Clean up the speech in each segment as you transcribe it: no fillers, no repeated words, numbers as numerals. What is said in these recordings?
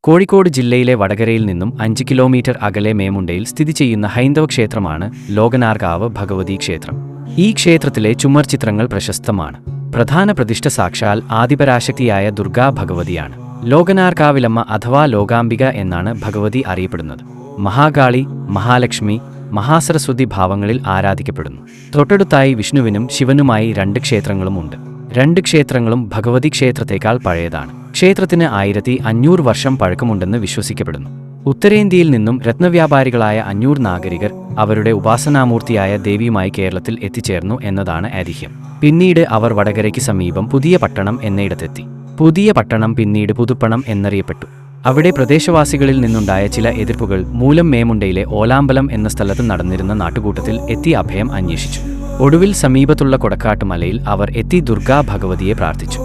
കോഴിക്കോട് ജില്ലയിലെ വടകരയിൽ നിന്നും 5 കിലോമീറ്റർ അകലെ മേമുണ്ടയിൽ സ്ഥിതി ചെയ്യുന്ന ഹൈന്ദവ ക്ഷേത്രമാണ് ലോകനാർകാവ് ഭഗവതി ക്ഷേത്രം. ഈ ക്ഷേത്രത്തിലെ ചുമർ ചിത്രങ്ങൾ പ്രശസ്തമാണ്. പ്രധാന പ്രതിഷ്ഠ സാക്ഷാൽ ആദിപരാശക്തിയായ ദുർഗാ ഭഗവതിയാണ്. ലോകനാർകാവിലമ്മ അഥവാ ലോകാംബിക എന്നാണ് ഭഗവതി അറിയപ്പെടുന്നത്. മഹാകാളി, മഹാലക്ഷ്മി, മഹാസരസ്വതി ഭാവങ്ങളിൽ ആരാധിക്കപ്പെടുന്നു. തൊട്ടടുത്തായി വിഷ്ണുവിനും ശിവനുമായി 2 ക്ഷേത്രങ്ങളുമുണ്ട്. 2 ക്ഷേത്രങ്ങളും ഭഗവതി ക്ഷേത്രത്തേക്കാൾ പഴയതാണ്. ക്ഷേത്രത്തിന് 1500 വർഷം പഴക്കമുണ്ടെന്ന് വിശ്വസിക്കപ്പെടുന്നു. ഉത്തരേന്ത്യയിൽ നിന്നും രത്നവ്യാപാരികളായ അഞ്ഞൂർ നാഗരികർ അവരുടെ ഉപാസനാമൂർത്തിയായ ദേവിയുമായി കേരളത്തിൽ എത്തിച്ചേർന്നു എന്നതാണ് ഐതിഹ്യം. പിന്നീട് അവർ വടകരയ്ക്ക് സമീപം പുതിയ പട്ടണം എന്നയിടത്തെത്തി. പുതിയ പട്ടണം പിന്നീട് പുതുപ്പണം എന്നറിയപ്പെട്ടു. അവിടെ പ്രദേശവാസികളിൽ നിന്നുണ്ടായ ചില എതിർപ്പുകൾ മൂലം മേമുണ്ടയിലെ ഓലാമ്പലം എന്ന സ്ഥലത്ത് നടന്നിരുന്ന നാട്ടുകൂട്ടത്തിൽ എത്തി അഭയം അന്വേഷിച്ചു. ഒടുവിൽ സമീപത്തുള്ള കൊടക്കാട്ട് മലയിൽ അവർ എത്തി ദുർഗാ ഭഗവതിയെ പ്രാർത്ഥിച്ചു.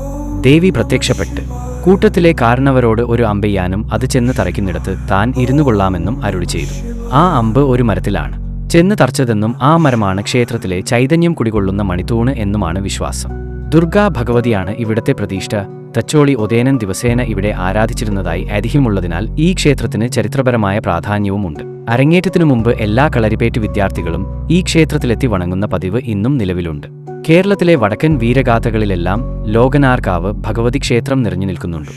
ദേവി പ്രത്യക്ഷപ്പെട്ട് കൂട്ടത്തിലെ കാരണവരോട് ഒരു അമ്പെയ്യാനും അത് ചെന്ന് തറയ്ക്കുന്നിടത്ത് താൻ ഇരുന്നു കൊള്ളാമെന്നും അരുളി ചെയ്തു. ആ അമ്പ് ഒരു മരത്തിലാണ് ചെന്ന് തറച്ചതെന്നും ആ മരമാണ് ക്ഷേത്രത്തിലെ ചൈതന്യം കുടികൊള്ളുന്ന മണിത്തൂണ് എന്നുമാണ് വിശ്വാസം. ദുർഗാ ഭഗവതിയാണ് ഇവിടത്തെ പ്രതിഷ്ഠ. തച്ചോളി ഒതേനൻ ദിവസേന ഇവിടെ ആരാധിച്ചിരുന്നതായി ഐതിഹ്യമുള്ളതിനാൽ ഈ ക്ഷേത്രത്തിന് ചരിത്രപരമായ പ്രാധാന്യവുമുണ്ട്. അരങ്ങേറ്റത്തിനു മുമ്പ് എല്ലാ കളരിപ്പേറ്റ് വിദ്യാർത്ഥികളും ഈ ക്ഷേത്രത്തിലെത്തി വണങ്ങുന്ന പതിവ് ഇന്നും നിലവിലുണ്ട്. കേരളത്തിലെ വടക്കൻ വീരഗാഥകളിലെല്ലാം ലോകനാർകാവ് ഭഗവതി ക്ഷേത്രം നിറഞ്ഞു നിൽക്കുന്നുണ്ട്.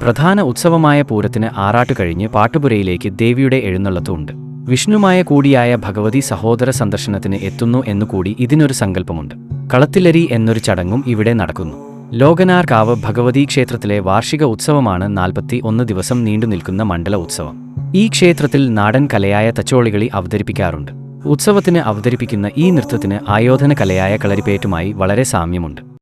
പ്രധാന ഉത്സവമായ പൂരത്തിന് ആറാട്ട് കഴിഞ്ഞ് പാട്ടുപുരയിലേക്ക് ദേവിയുടെ എഴുന്നള്ളത്തുണ്ട്. വിഷ്ണുമായ കൂടിയായ ഭഗവതി സഹോദര സന്ദർശനത്തിന് എത്തുന്നു എന്നുകൂടി ഇതിനൊരു സങ്കല്പമുണ്ട്. കളത്തിലരി എന്നൊരു ചടങ്ങും ഇവിടെ നടക്കുന്നു. ലോകനാർകാവ് ഭഗവതി ക്ഷേത്രത്തിലെ വാർഷിക ഉത്സവമാണ് 41 ദിവസം നീണ്ടു നിൽക്കുന്ന മണ്ഡല ഉത്സവം. ഈ ക്ഷേത്രത്തിൽ നാടൻ കലയായ തച്ചോളികളി അവതരിപ്പിക്കാറുണ്ട്. ഉത്സവത്തിന് അവതരിപ്പിക്കുന്ന ഈ നൃത്തത്തിന് ആയോധന കലയായ കളരിപ്പേറ്റുമായി വളരെ സാമ്യമുണ്ട്.